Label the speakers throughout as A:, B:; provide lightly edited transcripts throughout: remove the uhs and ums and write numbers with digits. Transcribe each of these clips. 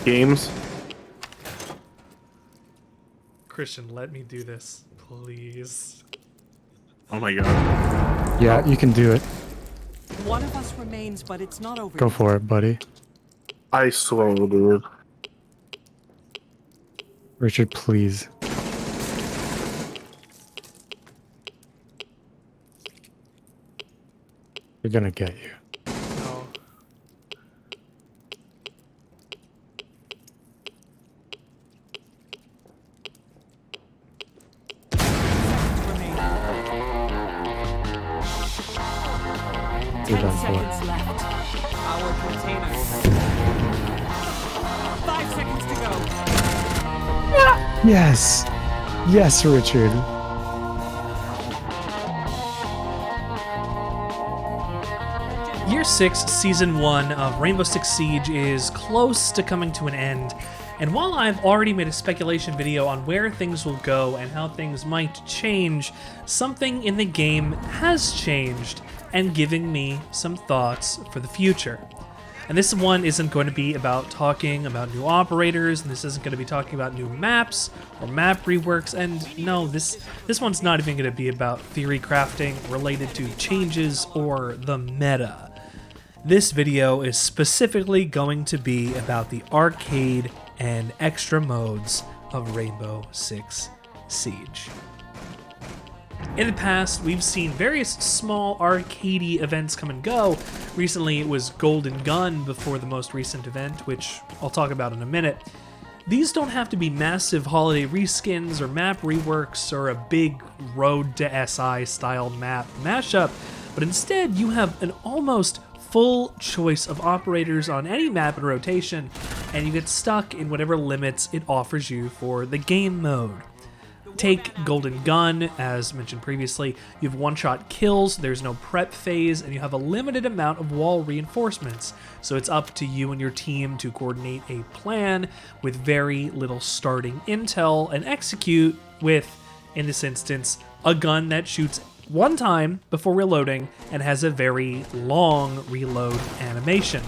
A: games.
B: Christian, let me do this, please.
A: Oh my god.
C: Yeah, you can do it.
D: One of us remains, but it's not over.
C: Go for it, buddy.
A: I swear, dude.
C: Richard, please. They're gonna get you.
B: No.
C: You're
D: 10
C: done for.
D: seconds left. Our container. 5 seconds to go.
C: Yes! Yes, Richard.
B: Year 6, Season 1 of Rainbow Six Siege is close to coming to an end, and while I've already made a speculation video on where things will go and how things might change, something in the game has changed and giving me some thoughts for the future. And this one isn't going to be about talking about new operators, and this isn't going to be talking about new maps or map reworks, and no, this one's not even going to be about theory crafting related to changes or the meta. This video is specifically going to be about the arcade and extra modes of Rainbow Six Siege. In the past, we've seen various small arcadey events come and go. Recently, it was Golden Gun before the most recent event, which I'll talk about in a minute. These don't have to be massive holiday reskins or map reworks or a big Road to SI style map mashup, but instead you have an almost full choice of operators on any map in rotation, and you get stuck in whatever limits it offers you for the game mode. Take Golden Gun, as mentioned previously, you have one-shot kills, there's no prep phase, and you have a limited amount of wall reinforcements, so it's up to you and your team to coordinate a plan with very little starting intel and execute with, in this instance, a gun that shoots one time before reloading and has a very long reload animation.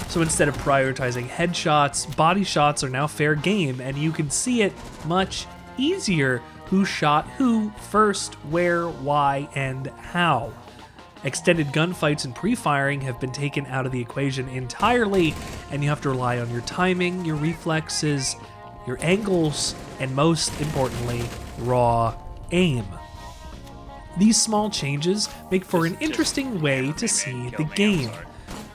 B: So instead of prioritizing headshots, body shots are now fair game, and you can see it much easier who shot who first, where, why, and how. Extended gunfights and pre-firing have been taken out of the equation entirely, and you have to rely on your timing, your reflexes, your angles, and most importantly, raw aim. These small changes make for an interesting way to see the game.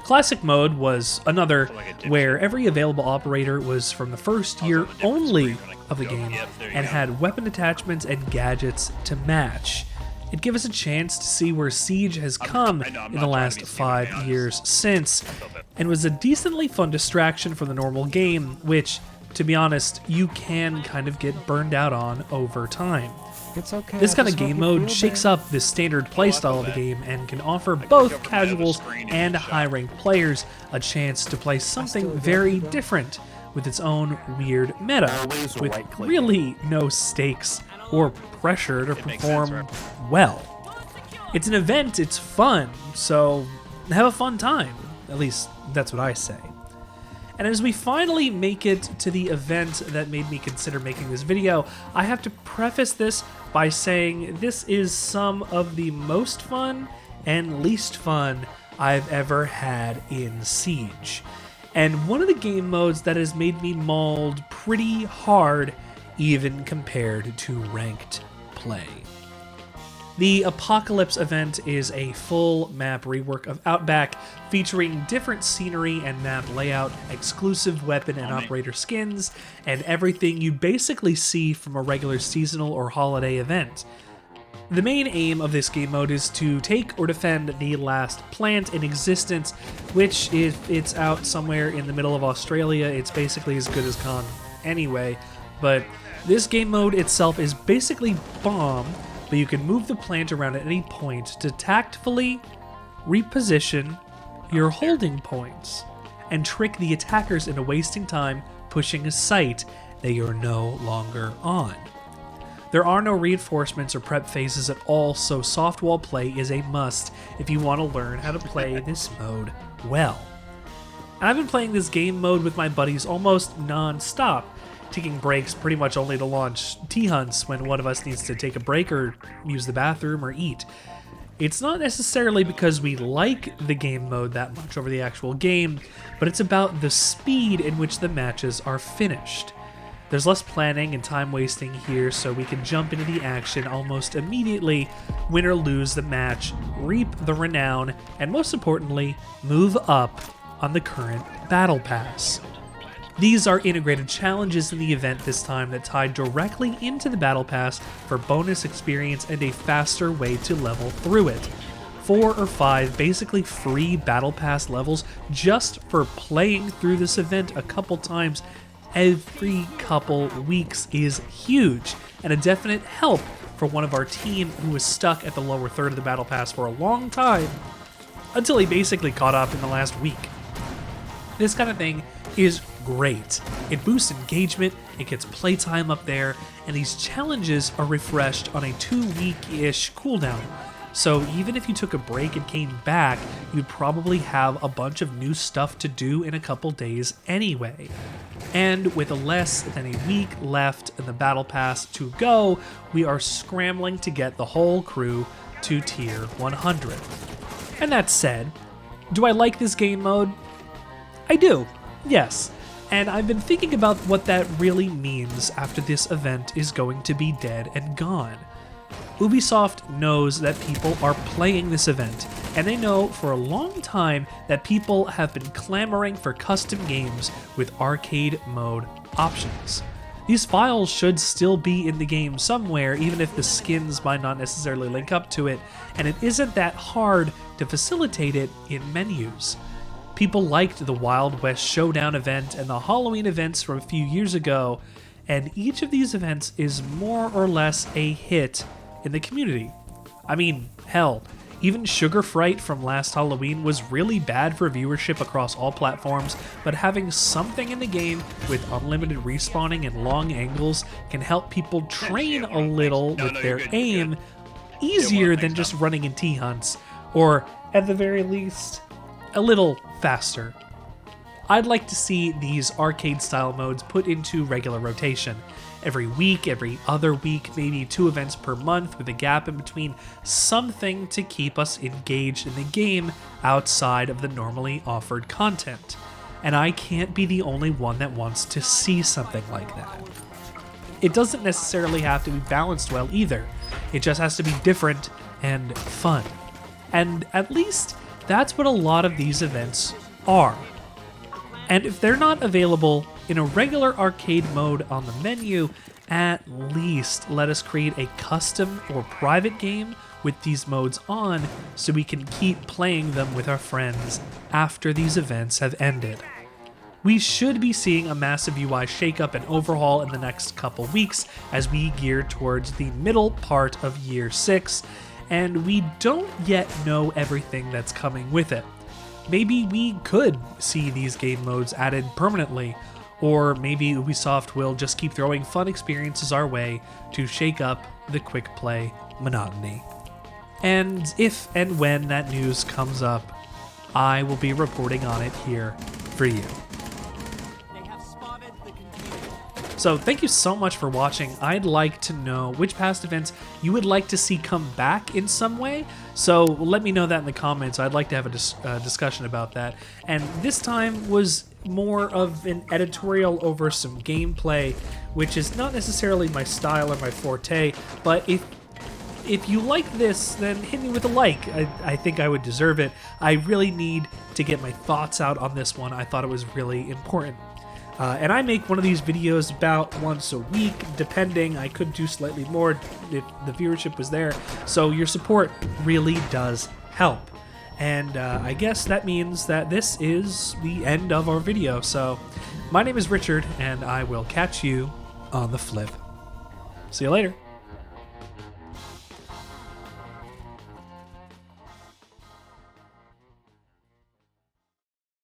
B: Classic mode was another where every available operator was from the first year only of the game and had weapon attachments and gadgets to match. It gave us a chance to see where Siege has come in the last 5 years since, and was a decently fun distraction from the normal game, which, to be honest, you can kind of get burned out on over time.
C: It's okay.
B: This kind of game mode shakes up the standard playstyle of the game and can offer both casuals and high-ranked players a chance to play something very different with its own weird meta, with really no stakes or pressure to perform well. It's an event, it's fun, so have a fun time. At least, that's what I say. And as we finally make it to the event that made me consider making this video, I have to preface this by saying this is some of the most fun and least fun I've ever had in Siege. And one of the game modes that has made me mauled pretty hard, even compared to ranked play. The Apocalypse event is a full map rework of Outback, featuring different scenery and map layout, exclusive weapon and operator skins, and everything you basically see from a regular seasonal or holiday event. The main aim of this game mode is to take or defend the last plant in existence, which, if it's out somewhere in the middle of Australia, it's basically as good as gone anyway. But this game mode itself is basically bomb, but you can move the plant around at any point to tactfully reposition your holding points and trick the attackers into wasting time pushing a site that you're no longer on. There are no reinforcements or prep phases at all, so soft wall play is a must if you want to learn how to play this mode well. And I've been playing this game mode with my buddies almost non-stop, taking breaks pretty much only to launch T-hunts when one of us needs to take a break or use the bathroom or eat. It's not necessarily because we like the game mode that much over the actual game, but it's about the speed in which the matches are finished. There's less planning and time wasting here, so we can jump into the action almost immediately, win or lose the match, reap the renown, and most importantly, move up on the current Battle Pass. These are integrated challenges in the event this time that tie directly into the Battle Pass for bonus experience and a faster way to level through it. 4 or 5 basically free Battle Pass levels just for playing through this event a couple times every couple weeks is huge, and a definite help for one of our team who was stuck at the lower third of the Battle Pass for a long time, until he basically caught up in the last week. This kind of thing is great. It boosts engagement, it gets playtime up there, and these challenges are refreshed on a 2-week-ish cooldown. So even if you took a break and came back, you'd probably have a bunch of new stuff to do in a couple days anyway. And with less than a week left in the Battle Pass to go, we are scrambling to get the whole crew to tier 100. And that said, do I like this game mode? I do, yes. And I've been thinking about what that really means after this event is going to be dead and gone. Ubisoft knows that people are playing this event, and they know for a long time that people have been clamoring for custom games with arcade mode options. These files should still be in the game somewhere, even if the skins might not necessarily link up to it, and it isn't that hard to facilitate it in menus. People liked the Wild West Showdown event and the Halloween events from a few years ago, and each of these events is more or less a hit in the community. I mean, hell, even Sugar Fright from last Halloween was really bad for viewership across all platforms, but having something in the game with unlimited respawning and long angles can help people train a little with their aim easier than just running in T-hunts, or at the very least, a little faster. I'd like to see these arcade-style modes put into regular rotation. Every week, every other week, maybe 2 events per month with a gap in between, something to keep us engaged in the game outside of the normally offered content. And I can't be the only one that wants to see something like that. It doesn't necessarily have to be balanced well either. It just has to be different and fun. And at least that's what a lot of these events are. And if they're not available in a regular arcade mode on the menu, at least let us create a custom or private game with these modes on so we can keep playing them with our friends after these events have ended. We should be seeing a massive UI shakeup and overhaul in the next couple weeks as we gear towards the middle part of Year 6, and we don't yet know everything that's coming with it. Maybe we could see these game modes added permanently, or maybe Ubisoft will just keep throwing fun experiences our way to shake up the quick play monotony. And if and when that news comes up, I will be reporting on it here for you.
D: They have spotted the container.
B: So thank you so much for watching. I'd like to know which past events you would like to see come back in some way. So let me know that in the comments. I'd like to have a discussion about that. And this time was more of an editorial over some gameplay, which is not necessarily my style or my forte, but if you like this, then hit me with a like. I think I would deserve it. I really need to get my thoughts out on this one. I thought it was really important. And I make one of these videos about once a week, depending. I could do slightly more if the viewership was there. So your support really does help. And I guess that means that this is the end of our video. So my name is Richard, and I will catch you on the flip. See you later.